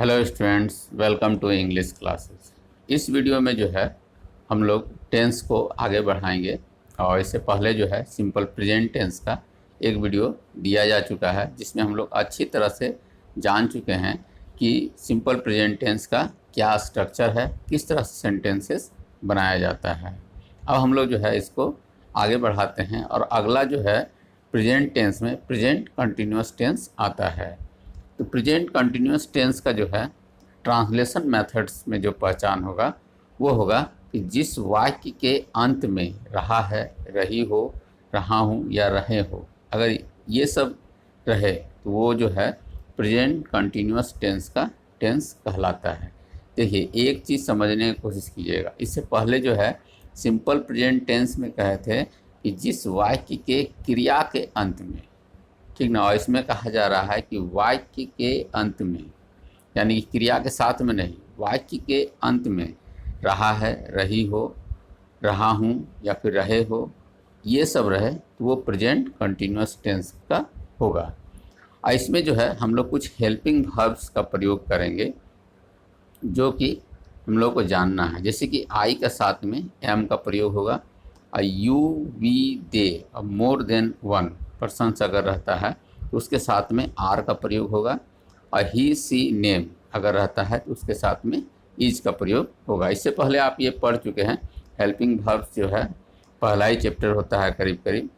Hello students, welcome to English classes. इस video में जो है हम लोग टेंस को आगे बढ़ाएंगे और इससे पहले जो है सिंपल प्रेजेंट टेंस का एक वीडियो दिया जा चुका है जिसमें हम लोग अच्छी तरह से जान चुके हैं कि सिंपल प्रेजेंट टेंस का क्या स्ट्रक्चर है, किस तरह से सेंटेंसेस बनाया जाता है। अब हम लोग जो है इसको आगे बढ़ाते हैं और अगला जो है प्रेजेंट टेंस में प्रेजेंट कंटिन्यूअस टेंस आता है। तो प्रेजेंट कंटिन्यूअस टेंस का जो है ट्रांसलेशन मेथड्स में जो पहचान होगा वो होगा कि जिस वाक्य के अंत में रहा है, रही हो, रहा हूँ या रहे हो, अगर ये सब रहे तो वो जो है प्रेजेंट कंटिन्यूअस टेंस का टेंस कहलाता है। देखिए, एक चीज़ समझने की कोशिश कीजिएगा। इससे पहले जो है सिंपल प्रेजेंट टेंस में कहे थे कि जिस वाक्य के क्रिया के अंत में, ठीक ना, और इसमें कहा जा रहा है कि वाक्य के अंत में, यानी कि क्रिया के साथ में नहीं, वाक्य के अंत में रहा है, रही हो, रहा हूँ या फिर रहे हो, ये सब रहे तो वो प्रेजेंट कंटिन्यूअस टेंस का होगा। और इसमें जो है हम लोग कुछ हेल्पिंग वर्ब्स का प्रयोग करेंगे जो कि हम लोग को जानना है। जैसे कि आई का साथ में एम का प्रयोग होगा, और यू, वी, दे और मोर देन वन पर्सन्स अगर रहता है तो उसके साथ में आर का प्रयोग होगा, और ही, सी, नेम अगर रहता है तो उसके साथ में इज का प्रयोग होगा। इससे पहले आप ये पढ़ चुके हैं। हेल्पिंग वर्ब्स जो है पहला ही चैप्टर होता है करीब करीब,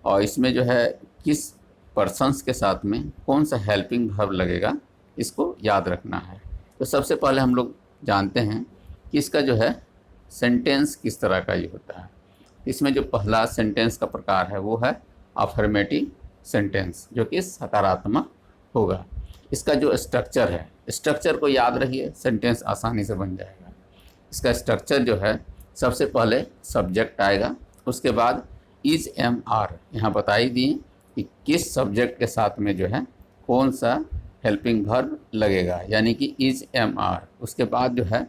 और इसमें जो है किस पर्सन्स के साथ में कौन सा हेल्पिंग वर्ब लगेगा इसको याद रखना है। तो सबसे पहले हम लोग जानते हैं कि इसका जो है सेंटेंस किस तरह का ये होता है। इसमें जो पहला सेंटेंस का प्रकार है वो है अफर्मेटिव सेंटेंस, जो कि सकारात्मक होगा। इसका जो स्ट्रक्चर है, स्ट्रक्चर को याद रखिए, सेंटेंस आसानी से बन जाएगा। इसका स्ट्रक्चर जो है सबसे पहले सब्जेक्ट आएगा, उसके बाद इज, एम, आर यहाँ बता ही दिए कि किस सब्जेक्ट के साथ में जो है कौन सा हेल्पिंग वर्ब लगेगा, यानी कि इज, एम, आर। उसके बाद जो है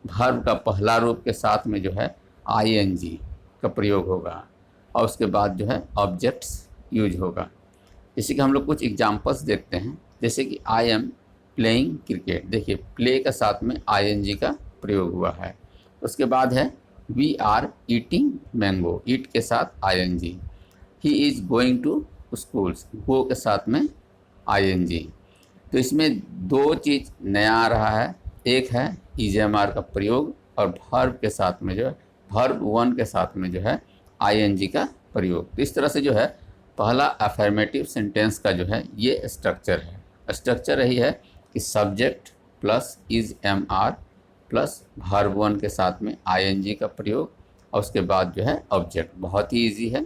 वर्ब का पहला रूप के साथ में जो है आईएनजी का प्रयोग होगा, और उसके बाद जो है ऑब्जेक्ट्स यूज होगा। जैसे कि हम लोग कुछ एग्जांपल्स देखते हैं। जैसे कि आई एम प्लेइंग क्रिकेट, देखिए प्ले के साथ में आईएनजी का प्रयोग हुआ है। उसके बाद है we are eating mango, eat के साथ ING. He is going to schools, go के साथ में आईएनजी। तो इसमें दो चीज़ नया आ रहा है, एक है ईजेएमआर का प्रयोग, और वर्ब के साथ में जो है वर्ब वन के साथ में जो है आईएनजी का प्रयोग। तो इस तरह से जो है पहला अफर्मेटिव सेंटेंस का जो है ये स्ट्रक्चर है। स्ट्रक्चर यही है कि subject plus is, am, are plus verb one के साथ में आईएनजी का प्रयोग, और उसके बाद जो है ऑब्जेक्ट। बहुत ही इजी है।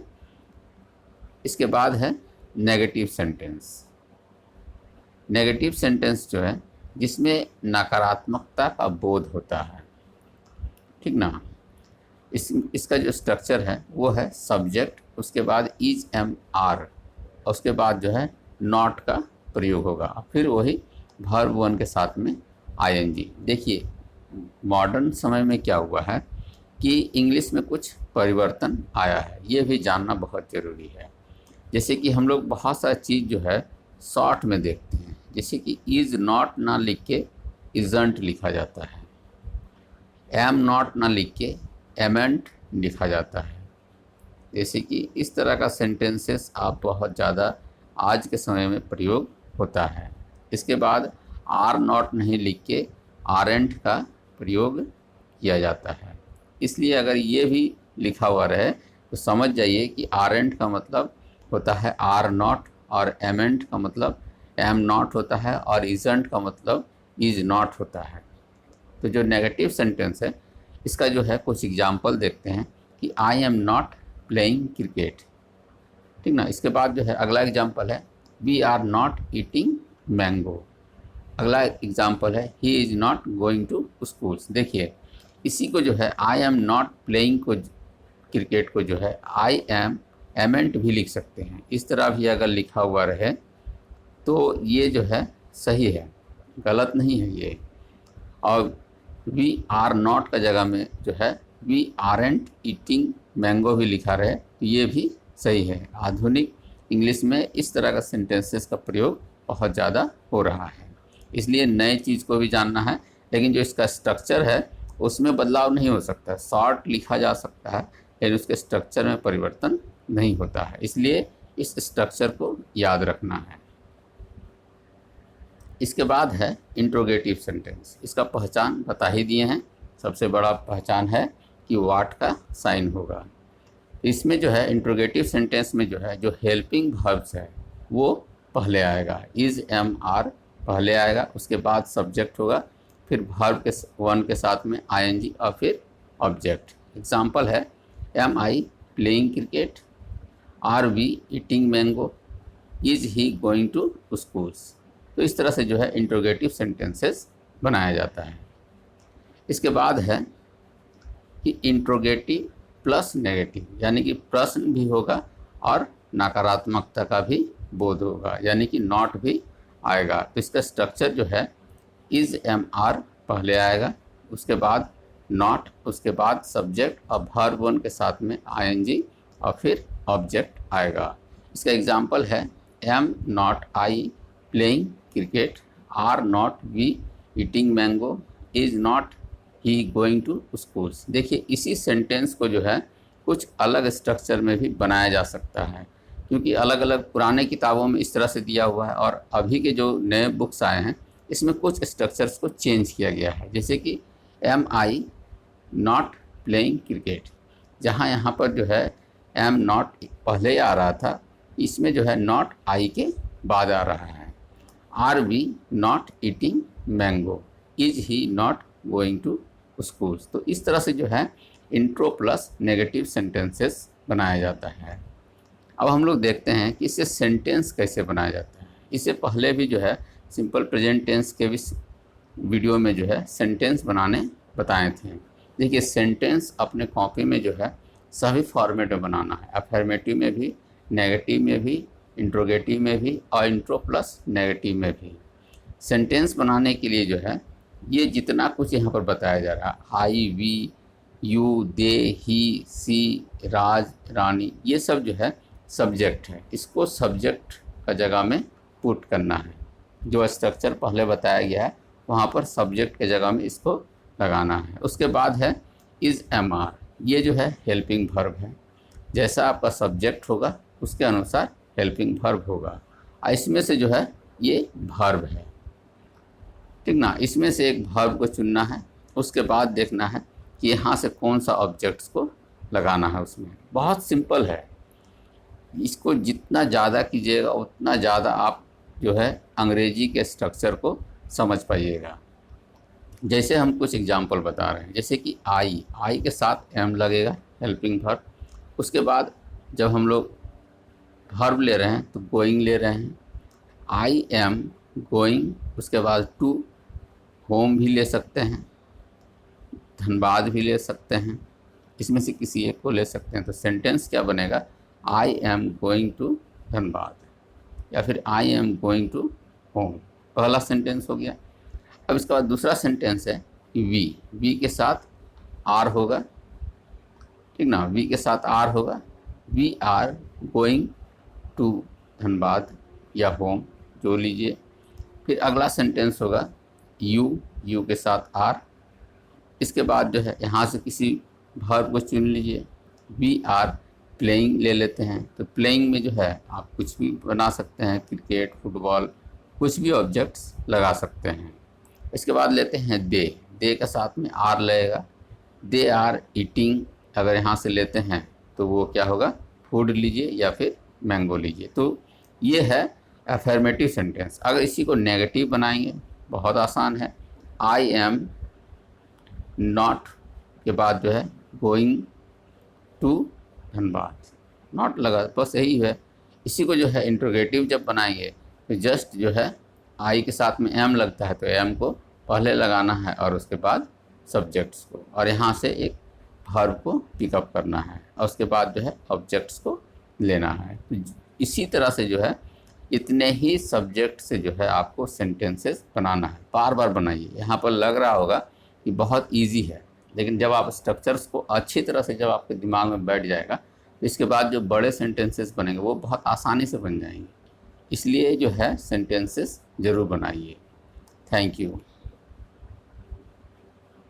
इसके बाद है नेगेटिव सेंटेंस। नेगेटिव सेंटेंस जो है जिसमें नकारात्मकता का बोध होता है, ठीक ना। इसका जो स्ट्रक्चर है वो है सब्जेक्ट, उसके बाद इज, एम, आर, और उसके बाद जो है नॉट का प्रयोग होगा, फिर वही वर्ब वन के साथ में आईएनजी। देखिए, मॉडर्न समय में क्या हुआ है कि इंग्लिश में कुछ परिवर्तन आया है, ये भी जानना बहुत ज़रूरी है। जैसे कि हम लोग बहुत सारी चीज़ जो है शॉर्ट में देखते हैं। जैसे कि इज़ नॉट ना लिख के इजंट लिखा जाता है, एम नॉट ना लिख के एमेंट लिखा जाता है। जैसे कि इस तरह का सेंटेंसेस आप बहुत ज़्यादा आज के समय में प्रयोग होता है। इसके बाद आर नॉट नहीं लिख के आरेंट का प्रयोग किया जाता है। इसलिए अगर ये भी लिखा हुआ रहे तो समझ जाइए कि आरेंट का मतलब होता है आर नॉट, और एमेंट का मतलब एम नॉट होता है, और इजंट का मतलब इज नॉट होता है। तो जो नेगेटिव सेंटेंस है इसका जो है कुछ एग्जाम्पल देखते हैं कि I am not playing cricket, ठीक ना। इसके बाद जो है अगला एग्जाम्पल है we are not eating mango. अगला एग्जाम्पल है he is not going to schools. देखिए, इसी को जो है आई एम नॉट प्लेइंग को, क्रिकेट को जो है आई एम एमेंट भी लिख सकते हैं। इस तरह भी अगर लिखा हुआ रहे तो ये जो है सही है, गलत नहीं है ये। और वी आर नॉट का जगह में जो है वी आरेंट ईटिंग मैंगो भी लिखा रहे तो ये भी सही है। आधुनिक इंग्लिश में इस तरह का सेंटेंसेस का प्रयोग बहुत ज़्यादा हो रहा है। इसलिए नए चीज़ को भी जानना है, लेकिन जो इसका स्ट्रक्चर है उसमें बदलाव नहीं हो सकता। शॉर्ट लिखा जा सकता है लेकिन उसके स्ट्रक्चर में परिवर्तन नहीं होता है, इसलिए इस स्ट्रक्चर को याद रखना है। इसके बाद है इंट्रोगेटिव सेंटेंस। इसका पहचान बता ही दिए हैं। सबसे बड़ा पहचान है कि व्हाट का साइन होगा। इसमें जो है इंट्रोगेटिव सेंटेंस में जो है जो हेल्पिंग वर्ब्स है वो पहले आएगा। इज एम आर पहले आएगा, उसके बाद सब्जेक्ट होगा, फिर वर्ब के वन के साथ में आईएनजी और फिर ऑब्जेक्ट। एग्जाम्पल है am I playing cricket, are we eating mango, is he going to schools. तो इस तरह से जो है इंट्रोगेटिव सेंटेंसेस बनाया जाता है। इसके बाद है कि इंट्रोगेटिव प्लस नेगेटिव, यानी कि प्रश्न भी होगा और नकारात्मकता का भी बोध होगा, यानी कि नॉट भी आएगा। तो इसका स्ट्रक्चर जो है इज एम आर पहले आएगा, उसके बाद नॉट, उसके बाद सब्जेक्ट और वर्ब वन के साथ में आईएनजी और फिर ऑब्जेक्ट आएगा। इसका एग्जांपल है am not I playing cricket, are not we eating mango, is not he going to schools. देखिए इसी सेंटेंस को जो है कुछ अलग स्ट्रक्चर में भी बनाया जा सकता है, क्योंकि अलग अलग पुराने किताबों में इस तरह से दिया हुआ है और अभी के जो नए बुक्स आए हैं इसमें कुछ स्ट्रक्चर्स को चेंज किया गया है। जैसे कि am I not playing cricket, जहाँ यहाँ पर जो है एम नॉट पहले आ रहा था, इसमें जो है नॉट आई के बाद आ रहा है। Are we not eating mango, is he not going to schools. तो इस तरह से जो है इंट्रो प्लस नेगेटिव सेंटेंसेस बनाया जाता है। अब हम लोग देखते हैं कि इससे सेंटेंस कैसे बनाया जाता है। इससे पहले भी जो है सिंपल प्रेजेंट टेंस के भी वीडियो में जो है सेंटेंस बनाने बताए थे। देखिए सेंटेंस अपने कॉपी में जो है सभी फॉर्मेट में बनाना है, अफर्मेटिव में भी, नेगेटिव में भी, इंट्रोगेटिव में भी और इंट्रो प्लस नेगेटिव में भी। सेंटेंस बनाने के लिए जो है ये जितना कुछ यहाँ पर बताया जा रहा है, आई वी यू दे ही सी राज रानी, ये सब जो है सब्जेक्ट है। इसको सब्जेक्ट का जगह में पुट करना है। जो स्ट्रक्चर पहले बताया गया है वहाँ पर सब्जेक्ट के जगह में इसको लगाना है। उसके बाद है इज एम आर, ये जो है हेल्पिंग वर्ब है। जैसा आपका सब्जेक्ट होगा उसके अनुसार हेल्पिंग वर्ब होगा। इसमें से जो है ये वर्ब है, ठीक ना। इसमें से एक वर्ब को चुनना है, उसके बाद देखना है कि यहाँ से कौन सा ऑब्जेक्ट्स को लगाना है उसमें। बहुत सिंपल है, इसको जितना ज़्यादा कीजिएगा उतना ज़्यादा आप जो है अंग्रेजी के स्ट्रक्चर को समझ पाइएगा। जैसे हम कुछ एग्जांपल बता रहे हैं, जैसे कि आई के साथ एम लगेगा हेल्पिंग वर्ब। उसके बाद जब हम लोग वर्ब ले रहे हैं तो गोइंग ले रहे हैं, आई एम गोइंग, उसके बाद टू, होम भी ले सकते हैं, धनबाद भी ले सकते हैं, इसमें से किसी एक को ले सकते हैं। तो सेंटेंस क्या बनेगा, I am going to Dhanbad या फिर I am going to home, पहला सेंटेंस हो गया। अब इसके बाद दूसरा सेंटेंस है कि वी के साथ आर होगा, ठीक ना, वी के साथ आर होगा, we are going to Dhanbad या होम, जो लीजिए। फिर अगला सेंटेंस होगा यू के साथ आर। इसके बाद जो है यहाँ से किसी वर्ब को चुन लीजिए, वी आर प्लेइंग ले लेते हैं। तो प्लेइंग में जो है आप कुछ भी बना सकते हैं, क्रिकेट, फुटबॉल, कुछ भी ऑब्जेक्ट्स लगा सकते हैं। इसके बाद लेते हैं दे के साथ में आर लगेगा, दे आर ईटिंग, अगर यहाँ से लेते हैं तो वो क्या होगा, फूड लीजिए या फिर मैंगो लीजिए। तो ये है अफर्मेटिव सेंटेंस। अगर इसी को नेगेटिव बनाएंगे बहुत आसान है, आई एम नॉट के बाद जो है गोइंग टू धनबाद, नॉट लगा, बस यही है। इसी को जो है इंट्रोगेटिव जब बनाएंगे तो जस्ट जो है आई के साथ में एम लगता है तो एम को पहले लगाना है और उसके बाद सब्जेक्ट्स को, और यहाँ से एक वर्ब को पिकअप करना है और उसके बाद जो है ऑब्जेक्ट्स को लेना है। तो इसी तरह से जो है इतने ही सब्जेक्ट से जो है आपको सेंटेंसेस बनाना है। बार बार बनाइए। यहाँ पर लग रहा होगा कि बहुत इजी है, लेकिन जब आप स्ट्रक्चर्स को अच्छी तरह से जब आपके दिमाग में बैठ जाएगा तो इसके बाद जो बड़े सेंटेंसेस बनेंगे वो बहुत आसानी से बन जाएंगे। इसलिए जो है सेंटेंसेस ज़रूर बनाइए। Thank you.